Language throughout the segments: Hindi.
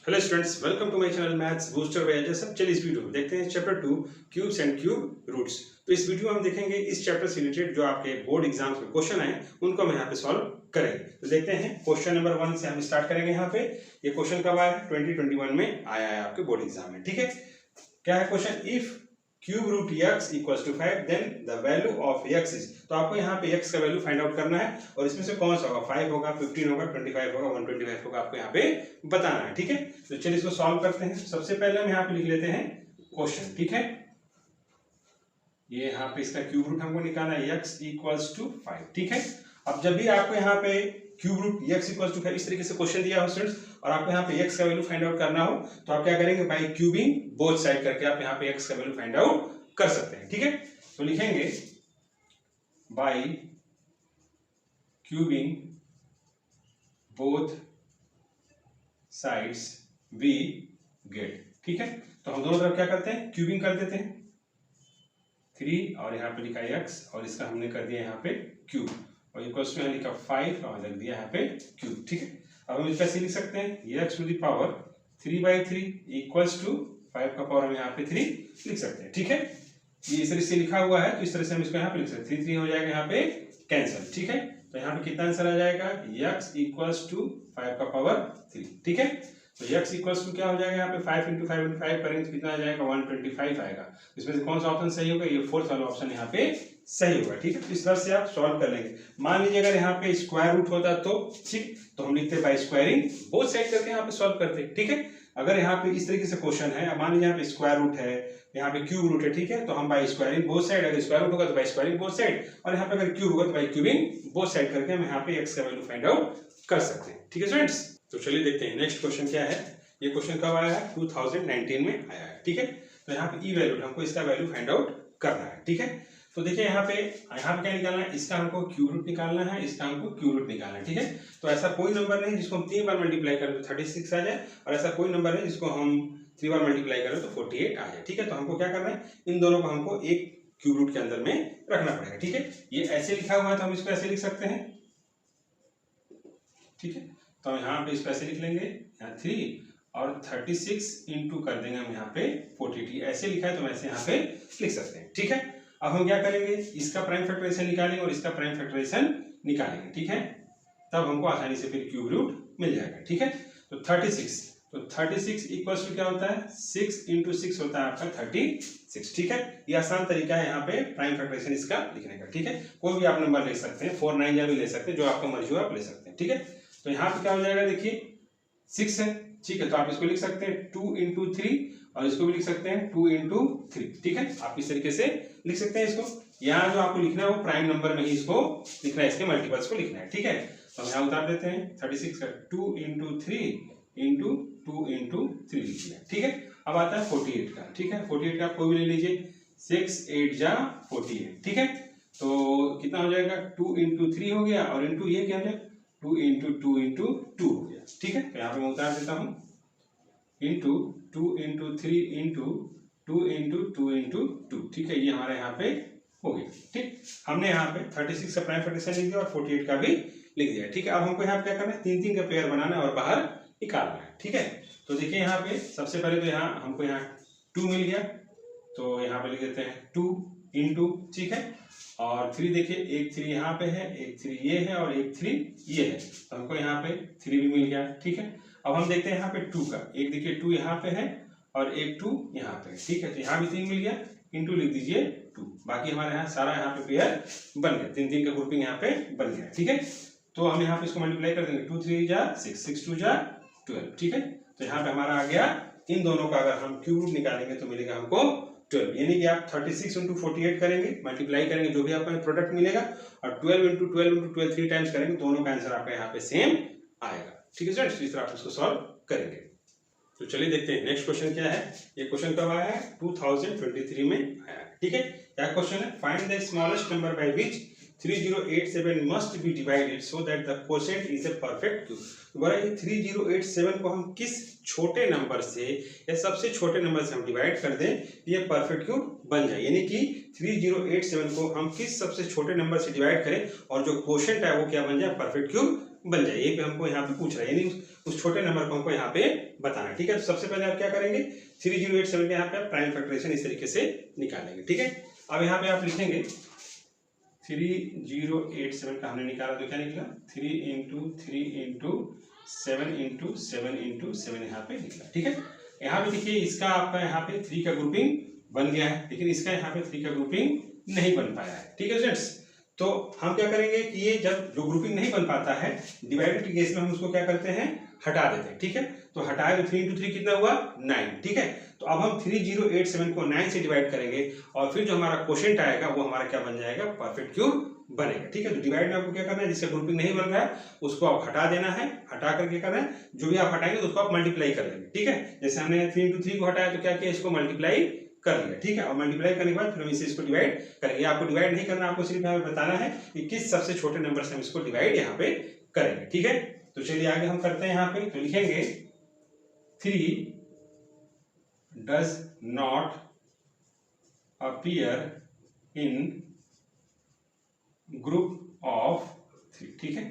Hello students, welcome to my channel maths booster by Ajay sir. चलिए इस वीडियो में देखते हैं chapter 2 cubes and cube roots. तो इस वीडियो में हम देखेंगे इस चैप्टर से रिलेटेड जो आपके बोर्ड एग्जाम्स में क्वेश्चन आए उनको हम यहाँ पे सॉल्व करेंगे। तो देखते हैं क्वेश्चन नंबर 1 से हम स्टार्ट करेंगे। यहाँ पे ये क्वेश्चन कब आया है? 2021 में आया है आपके बोर्ड एग्जाम में। ठीक है, क्या है question? If cube root x equals to 5 then the value of x is. तो आपको यहाँ पे x का वैल्यू फाइंड आउट करना है और इसमें से कौन सा होगा? 5 होगा, 15 होगा, 25 होगा, 125 होगा, आपको यहाँ पे बताना है। ठीक है, तो चलिए इसको सॉल्व करते हैं। सबसे पहले हम यहाँ पे लिख लेते हैं क्वेश्चन। ठीक है, ये यहाँ पे इसका क्यूब रूट हमको निकालना है x इक्वल्स टू 5। ठीक है, अब जब भी आपको यहाँ पे cube root x equals to 5 इस तरीके से क्वेश्चन दिया हो स्टूडेंट्स और आपको यहाँ पे x का वैल्यू फाइंड आउट करना हो तो आप क्या करेंगे? बाय क्यूबिंग बोथ साइड करके आप यहाँ पे x का वैल्यू फाइंड आउट कर सकते हैं। ठीक है, तो लिखेंगे by cubing both sides we get. ठीक है, तो हम दोनों तरफ क्या करते हैं? क्यूबिंग कर देते हैं। 3 और यहाँ पे लिखा है x और इसका हमने कर दिया यहाँ पे क्यूब और इक्वल्स टू यहाँ लिखा 5 और लग दिया यहाँ पे क्यूब। ठीक है, अब हम इसका ऐसे लिख सकते हैं x to the power 3/3 equals to 5 का पावर हम यहाँ पे 3 लिख सकते हैं। ठीक है, ये इस तरह से लिखा हुआ है तो इस तरह से हम इसको यहाँ पे लिख सकते हैं। 3 हो जाएगा यहाँ पे कैंसिल। ठीक है, तो यहाँ पे कितना आंसर आ जाएगा? x इक्वल्स टू 5 का पावर 3। ठीक है, तो x इक्वल्स टू क्या हो जाएगा? यहाँ पे 5 इंटू 5 इंटू 5 करेंगे तो कितना आ जाएगा? 125 आएगा। इसमें से कौन सा ऑप्शन सही होगा? ये फोर्थ वाला ऑप्शन यहाँ पे सही होगा। ठीक है, तो इस तरह से आप सॉल्व कर लेंगे। मान लीजिए अगर यहाँ पे स्क्वायर रूट होता तो ठीक, तो हम लिखते बाय स्क्वायरिंग बोथ साइड करके यहाँ पे सॉल्व करते। ठीक है, अगर यहाँ पे इस तरीके से क्वेश्चन है, मान लीजिए यहाँ पे स्क्वायर रूट है, यहाँ पे क्यूब रूट है। ठीक है, तो हम बाय स्क्वायरिंग बोथ साइड, अगर स्क्वायर रूट होगा तो बाय स्क्वायरिंग बोथ साइड और यहाँ पे अगर क्यूब होगा तो बाय क्यूबिंग बोथ साइड करके हम यहाँ पे x का वैल्यू फाइंड आउट कर सकते हैं। ठीक है स्टूडेंट्स, तो चलिए देखते हैं नेक्स्ट क्वेश्चन क्या है। ये क्वेश्चन कब आया है? 2019 में आया है। ठीक है, तो यहाँ पे ई वैल्यू हमको इसका वैल्यू फाइंड आउट करना है। ठीक है, तो देखिए यहाँ पे क्या निकालना है? इसका हमको क्यूब रूट निकालना है, इसका हमको क्यूब रूट निकालना है। ठीक है, तो ऐसा कोई नंबर नहीं जिसको हम 3 बार मल्टीप्लाई करें तो 36 आ जाए और ऐसा कोई नंबर नहीं जिसको हम 3 बार मल्टीप्लाई करें तो 48 आ जाए। ठीक है, तो हमको क्या करना है? इन दोनों को हमको एक क्यूब रूट के अंदर में रखना पड़ेगा। ठीक है, ये ऐसे लिखा हुआ है तो हम इसको ऐसे लिख सकते हैं। ठीक है, तो हम यहाँ पे इसको ऐसे लिख लेंगे, यहाँ 3 और 36 इंटू कर देंगे हम यहाँ पे 48। ऐसे लिखा है तो हम ऐसे यहाँ पे लिख सकते हैं। ठीक है, अब हम क्या करेंगे? इसका प्राइम फैक्टराइजेशन निकालेंगे और इसका प्राइम फैक्टराइजेशन निकालेंगे। ठीक है, तब हमको आसानी से फिर क्यूब रूट मिल जाएगा। ठीक है, तो 36 इक्वल्स टू क्या होता है? 6 इंटू 6 होता है आपका 36। ठीक है, ये आसान तरीका है यहाँ पे प्राइम फैक्टराइजेशन इसका लिखने का। ठीक है, कोई भी आप नंबर ले सकते हैं, 4 9 या भी ले सकते हैं, जो आपका मर्जी हो आप ले सकते हैं। ठीक है, तो यहाँ पे क्या हो जाएगा? देखिए 6 है। ठीक है, तो आप इसको लिख सकते हैं 2 इंटू 3 और इसको भी लिख सकते हैं 2 इंटू 3। ठीक है, आप इस तरीके से लिख सकते हैं इसको। यहाँ जो आपको लिखना है वो प्राइम नंबर में ही इसको लिखना है, इसके मल्टीपल्स को लिखना है। ठीक है, तो हम यहाँ उतार देते हैं 36 का 2 इंटू 3 इंटू 2 इंटू 3 लिख दिया। ठीक है, अब आता है 48 का। ठीक है, 48 का आप कोई भी ले लीजिए, 6 8 जा 48। ठीक है, तो कितना हो जाएगा? 2 इंटू 3 हो गया और इंटू ये क्या हो जाएगा? 2 इंटू 2 इंटू 2 हो गया। ठीक है, तो यहाँ पे मैं उतार देता हूँ into 2 into 3 into 2 into 2 into 2। ठीक है, ये हमारे यहाँ पे हो गया। ठीक, हमने यहाँ पे 36 का प्राइम फैक्टराइजेशन लिख दिया और 48 का भी लिख दिया। ठीक है, अब हमको यहाँ पे क्या करना है? 3 3 का पेयर बनाना है और बाहर निकालना है। ठीक है, तो देखिए यहाँ पे सबसे पहले तो यहाँ हमको यहाँ 2 मिल गया, तो यहाँ पे लिख देते हैं 2 इंटू। ठीक है, और 3 देखिए, एक 3 यहाँ पे है, एक 3 ये है और एक 3 ये है, तो हमको यहाँ पे 3 भी मिल गया। ठीक है, अब हम देखते हैं यहाँ पे 2 का, एक देखिए 2 यहाँ पे है और एक 2 यहाँ पे है। ठीक है, तो यहाँ भी 3 मिल गया, इंटू लिख दीजिए 2। बाकी हमारे यहाँ सारा यहाँ पे पेयर बन गया, 3 3 का ग्रुपिंग यहाँ पे बन गया। ठीक है, तो हम यहाँ पे इसको मल्टीप्लाई कर देंगे, 2 3 जा 6, 6 2 जा 12। ठीक है, तो यहाँ पे हमारा आ गया। इन दोनों का अगर हम क्यूब रूट निकालेंगे तो मिलेगा हमको 12। यानी कि आप 36 इंटू 48 करेंगे, मल्टीप्लाई करेंगे, जो भी आपका प्रोडक्ट मिलेगा और 12 इंटू 12 3 टाइम्स करेंगे, दोनों का आंसर आपका यहाँ पे सेम आएगा। ठीक है स्टूडेंट्स, इस तरह आप इसको सॉल्व करेंगे। तो चलिए देखते हैं नेक्स्ट क्वेश्चन क्या है। ये क्वेश्चन कब आया है? 2023 में आया है। ठीक है, क्या क्वेश्चन है? Find the smallest number by which 3087 must be divided so that the quotient is a perfect cube. दोबारा ये 3087 को हम किस छोटे नंबर से या सबसे छोटे नंबर से हम डिवाइड कर दें ये परफेक्ट क्यूब बन जाए। यानी कि 3087 को हम किस सबसे छोटे नंबर से डिवाइड करें और जो क्वोशिएंट है वो क्या बन जाए? परफेक्ट क्यूब बन जाए। ये हमको यहाँ पे पूछ रहा है, यानी उस छोटे नंबर को हमको यहाँ पे बताना है। ठीक है, तो सबसे पहले आप क्या करेंगे, 3087 के यहाँ पे प्राइम फैक्टराइजेशन इस तरीके से निकालेंगे। ठीक है, अब यहाँ पे आप लिखेंगे 3087 का हमने निकाला तो क्या निकला, 3 इंटू 3 इंटू 7 इंटू 7 इंटू 7 यहाँ पे निकला। ठीक है, यहाँ पे देखिए इसका आपका यहाँ पे 3 का ग्रुपिंग बन गया है, लेकिन इसका यहाँ पे 3 का ग्रुपिंग नहीं बन पाया है। ठीक है स्टूडेंट्स, तो हम क्या करेंगे कि ये जब जो ग्रुपिंग नहीं बन पाता है डिवाइडेड के केस में हम उसको क्या करते हैं, हटा देते हैं। ठीक है, तो हटाए तो 3 इंटू 3 कितना हुआ, 9। ठीक है, तो अब हम 3087 को 9 से डिवाइड करेंगे और फिर जो हमारा क्वोशिएंट आएगा वो हमारा क्या बन जाएगा, परफेक्ट क्यूब बनेगा। ठीक है, तो डिवाइड में आपको क्या करना है, जिसका ग्रुपिंग नहीं बन रहा है उसको आप हटा देना है, हटा करके करना है, जो भी आप हटाएंगे तो उसको आप मल्टीप्लाई कर लेंगे। ठीक है, जैसे हमने 3 इंटू 3 को हटाया तो क्या किया, इसको मल्टीप्लाई कर लिया। ठीक है, और मल्टीप्लाई करने के बाद फिर हम इसे इसको डिवाइड करेंगे। आपको डिवाइड नहीं करना, आपको सिर्फ यहाँ पे बताना है कि किस सबसे छोटे नंबर से हम इसको डिवाइड यहाँ पे करेंगे। ठीक है, तो चलिए आगे हम करते हैं। यहाँ पे तो लिखेंगे 3 does not appear in group of 3। ठीक है,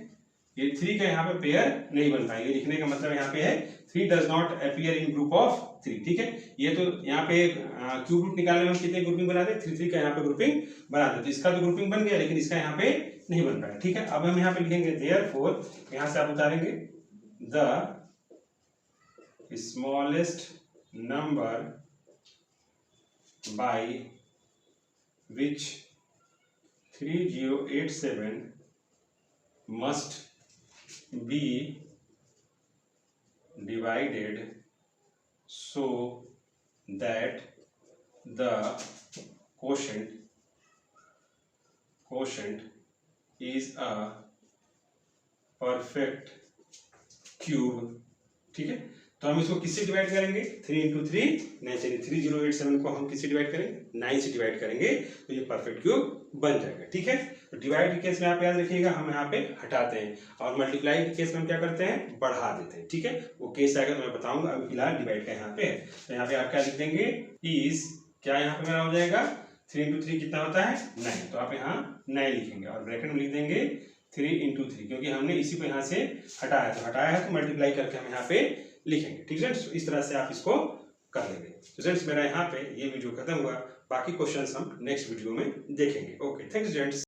ये 3 का यहाँ पे पेयर नहीं बन पाएंगे, लिखने का मतलब यहाँ पे है 3 does not appear in group of 3। ठीक है, ये तो यहाँ पे क्यूब रूट निकालने में हम कितने ग्रुपिंग बनाते हैं, 3 का यहाँ पे ग्रुपिंग बनाते हैं, तो इसका तो ग्रुपिंग बन गया लेकिन इसका यहाँ पे नहीं बन पाया। ठीक है, अब हम यहाँ पे लिखेंगे देयरफॉर, यहाँ से आप उतारेंगे the smallest number by which 3087 must be divided so that the quotient is a perfect cube। ठीक है, तो हम इसको किससे डिवाइड करेंगे, 3 इंटू 3 9 से, 3087 को हम किससे डिवाइड करेंगे, 9 से डिवाइड करेंगे तो ये परफेक्ट क्यूब बन जाएगा। ठीक है, तो डिवाइड के केस में आप याद रखिएगा हम यहाँ पे हटाते हैं और मल्टीप्लाई के केस में हम क्या करते हैं, बढ़ा देते हैं। ठीक है, वो केस आएगा तो मैं बताऊंगा, अभी फिलहाल डिवाइड का यहाँ पे है। तो यहाँ पे आप क्या लिख देंगे, इज क्या यहाँ पे मेरा हो जाएगा, 3 इंटू 3 कितना होता है, 9, तो आप यहाँ 9 लिखेंगे और ब्रैकेट में लिख देंगे 3 इंटू 3, क्योंकि हमने इसी को यहाँ से हटाया, तो हटाया है तो मल्टीप्लाई करके हम यहाँ पे लिखेंगे। ठीक है, इस तरह से आप इसको कर लेंगे। तो फ्रेंड्स मेरा यहाँ पे ये वीडियो खत्म हुआ, बाकी क्वेश्चंस हम नेक्स्ट वीडियो में देखेंगे। Okay, thanks students.